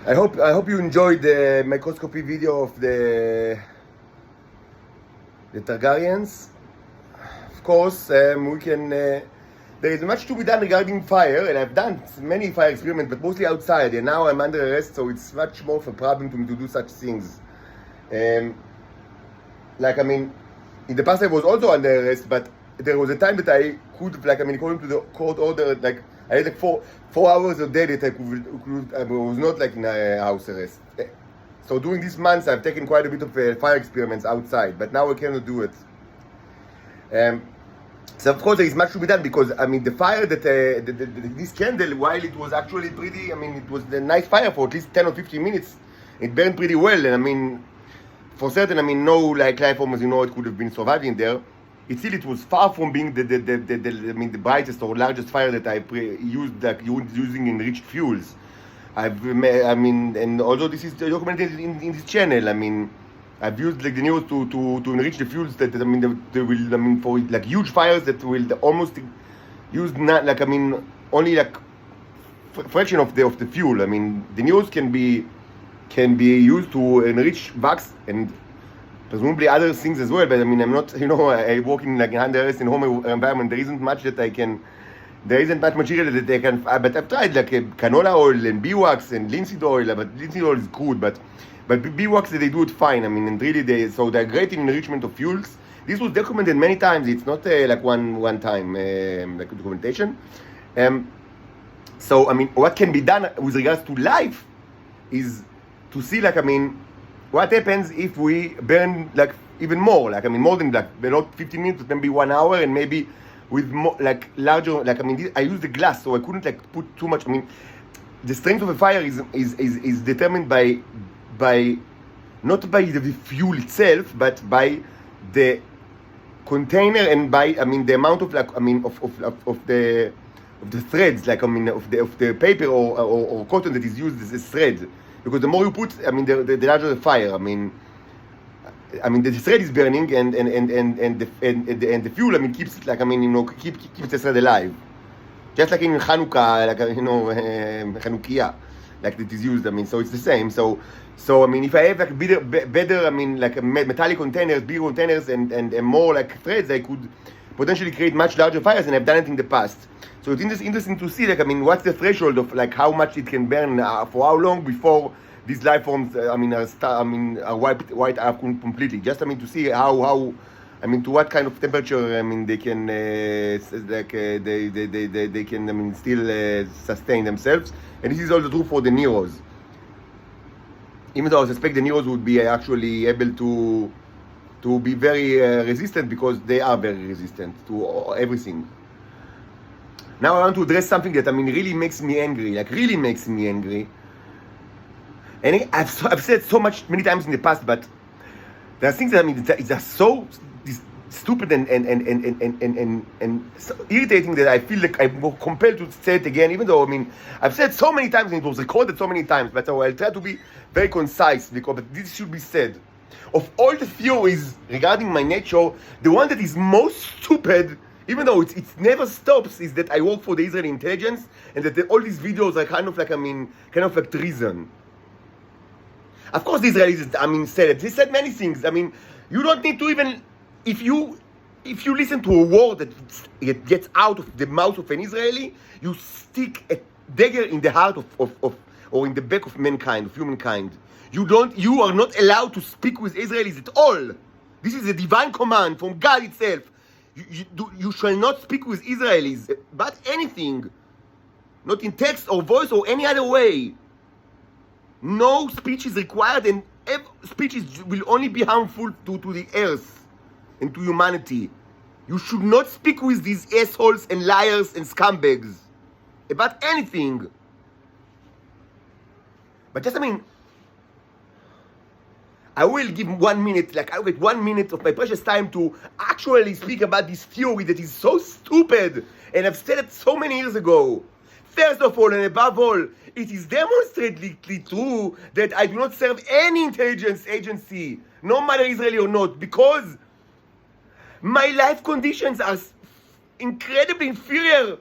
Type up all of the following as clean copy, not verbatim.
I hope you enjoyed the microscopy video of the Targaryens. Of course, we can. There is much to be done regarding fire, and I've done many fire experiments, but mostly outside. And now I'm under arrest, so it's much more of a problem to me to do such things. In the past I was also under arrest, but there was a time that I could, according to the court order, I had 4 hours a day that I was not in a house arrest. So during these months, I've taken quite a bit of fire experiments outside, but now I cannot do it. So of course there is much to be done because the fire that this candle, while it was actually pretty, it was a nice fire for at least 10 or 15 minutes. It burned pretty well, and for certain, no life form, as you know, it could have been surviving there. It was far from being the brightest or largest fire that I using enriched fuels. And although this is documented in this channel, I've used the news to enrich the fuels that they will for huge fires that will almost use only fraction of the fuel. The news can be used to enrich wax and presumably other things as well, but I'm not, I work in under arrest in home environment. There isn't much material that they can, but I've tried canola oil and bee wax and linseed oil, but linseed oil is good, but bee wax, they do it fine. And really they're great in enrichment of fuels. This was documented many times. It's not one time documentation. So what can be done with regards to life is to see what happens if we burn even more, more than not 15 minutes, maybe 1 hour, and maybe with more larger, I use the glass, so I couldn't put too much. The strength of a fire is determined by not by the fuel itself, but by the container and by the amount of of the threads, of the paper or cotton that is used as a thread. Because the more you put, the larger the fire. The thread is burning, and the fuel, keeps it keeps the thread alive. Just like in Hanukkah, Chanukiah, that is used. So it's the same. So if I have better, metallic containers, bigger containers, and more threads, I could potentially create much larger fires, and I've done it in the past. So it's interesting to see, what's the threshold of how much it can burn for how long before these life forms, are wiped out completely. Just to see how to what kind of temperature they can they can still sustain themselves. And this is also true for the Neros. Even though I suspect the Neros would be actually able to be very resistant, because they are very resistant to everything. Now I want to address something that really makes me angry, really makes me angry. And I've said so many times in the past, but there are things that it's just so stupid and so irritating that I feel I'm compelled to say it again, even though I've said so many times and it was recorded so many times. But I'll try to be very concise, but this should be said. Of all the theories regarding my nature, the one that is most stupid, even though it never stops, is that I work for the Israeli intelligence, and that all these videos are kind of treason. Of course, the Israelis, said it. They said many things. You don't need to even, if you listen to a word that gets out of the mouth of an Israeli, you stick a dagger in the heart of or in the back of mankind, of humankind. You are not allowed to speak with Israelis at all. This is a divine command from God itself. You shall not speak with Israelis about anything, not in text or voice or any other way. No speech is required, and speech will only be harmful to the earth and to humanity. You should not speak with these assholes and liars and scumbags about anything. But just I will give 1 minute, I'll get 1 minute of my precious time to actually speak about this theory that is so stupid, and I've said it so many years ago. First of all, and above all, it is demonstrably true that I do not serve any intelligence agency, no matter Israeli or not, because my life conditions are incredibly inferior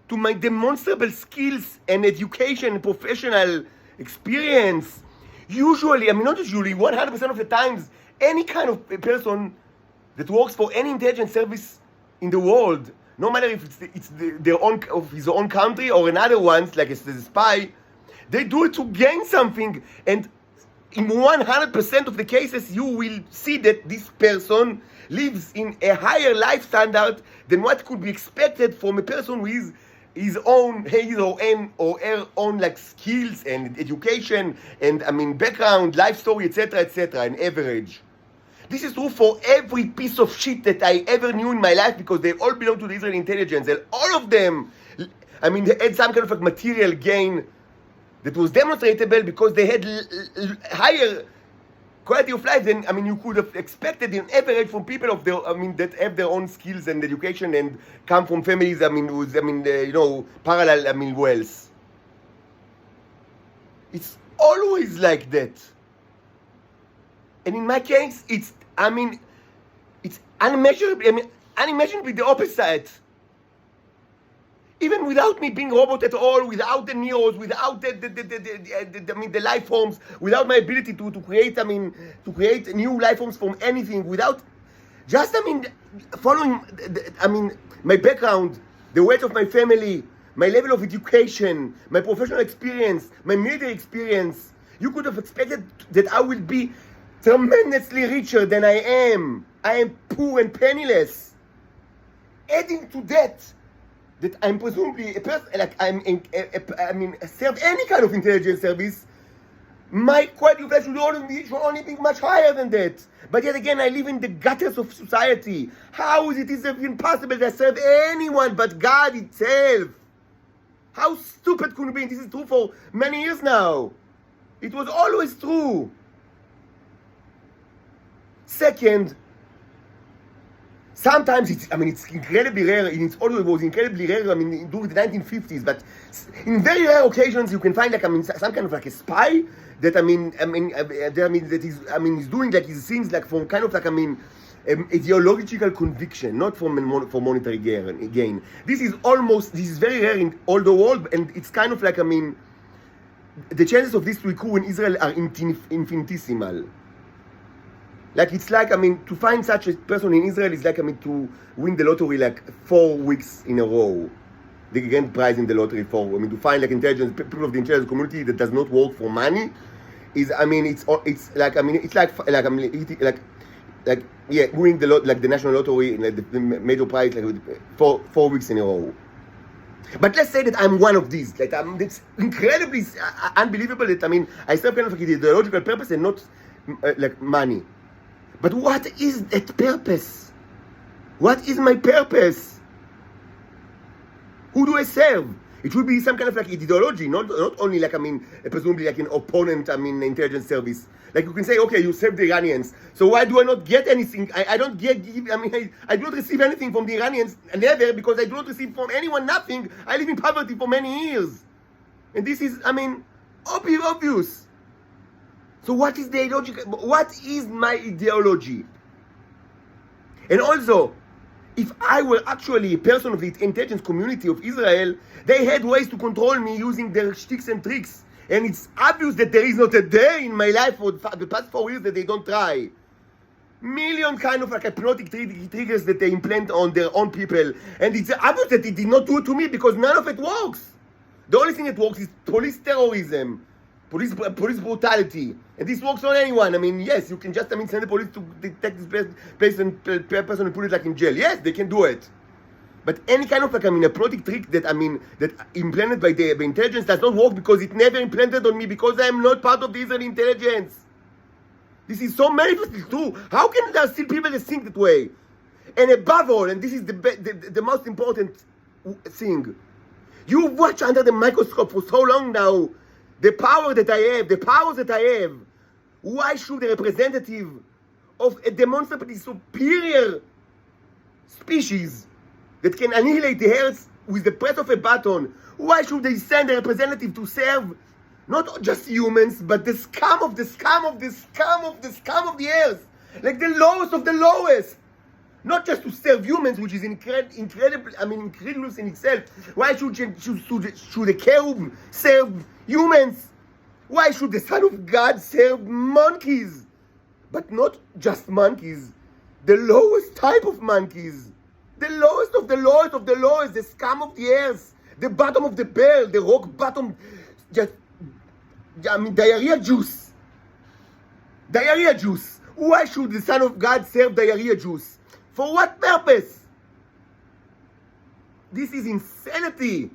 to my demonstrable skills and education and professional experience. Usually, not usually, 100% of the times, any kind of person that works for any intelligence service in the world, no matter if it's their own of his own country or another one's, like a spy, they do it to gain something. And in 100% of the cases, you will see that this person lives in a higher life standard than what could be expected from a person with his or her own like skills and education and background, life story, etc., an average. This is true for every piece of shit that I ever knew in my life, because they all belong to the Israeli intelligence, and all of them, they had some kind of like material gain that was demonstrable because they had higher quality of life than you could have expected in average from people of their that have their own skills and education and come from families with parallel wealth. It's always like that. And in my case, it's unimaginably the opposite. Even without me being robot at all, without the neos, without the life forms, without my ability to create new life forms from anything, without just following my background, the weight of my family, my level of education, my professional experience, my military experience, you could have expected that I will be tremendously richer than I am. I am poor and penniless. Adding to that I'm presumably a person, like serve any kind of intelligence service, my quality of life should only be much higher than that. But yet again, I live in the gutters of society. How is it even possible to serve anyone but God itself? How stupid could it be? And this is true for many years now. It was always true. Second, sometimes it's incredibly rare. It was incredibly rare. During the 1950s, but in very rare occasions you can find some kind of like a spy that he's doing like his things like from kind of like ideological conviction, not for monetary gain. This is very rare in all the world, and it's kind of like the chances of this to occur in Israel are infinitesimal. Like it's like to find such a person in Israel is like to win the lottery like 4 weeks in a row. The grand prize in the lottery to find like people of the intelligence community that does not work for money is winning the national lottery, like the major prize like 4 weeks in a row. But let's say that I'm one of these. Like it's incredibly unbelievable that I serve kind of like ideological purpose and not like money. But what is that purpose? What is my purpose? Who do I serve? It should be some kind of like ideology, not only like presumably like an opponent intelligence service. Like you can say, okay, you serve the Iranians, so why do I not get anything? I don't get. I do not receive anything from the Iranians, never, because I do not receive from anyone nothing. I live in poverty for many years, and this is obvious. So what is the ideology? What is my ideology? And also, if I were actually a person of the intelligence community of Israel, they had ways to control me using their shticks and tricks. And it's obvious that there is not a day in my life for the past 4 years that they don't try. Million kind of like hypnotic triggers that they implant on their own people. And it's obvious that it did not do it to me because none of it works. The only thing that works is police terrorism. Police brutality, and this works on anyone. Yes, you can just send the police to detect this person and put it like in jail. Yes, they can do it. But any kind of like a hypnotic trick that that implanted by the intelligence does not work because it never implanted on me because I am not part of the Israeli intelligence. This is so manifestly true. How can there still people that think that way? And above all, and this is the most important thing, you watch under the microscope for so long now. The powers that I have, why should a representative of a demonstrably superior species that can annihilate the earth with the press of a button, why should they send a representative to serve not just humans, but the scum of the scum of the scum of the scum of the earth? Like the lowest of the lowest. Not just to serve humans, which is incredible, incredulous in itself. Why should a cherub serve humans? Why should the Son of God serve monkeys? But not just monkeys, the lowest type of monkeys. The lowest of the lowest of the lowest, the scum of the earth, the bottom of the barrel, the rock bottom, diarrhea juice. Diarrhea juice. Why should the Son of God serve diarrhea juice? For what purpose? This is insanity.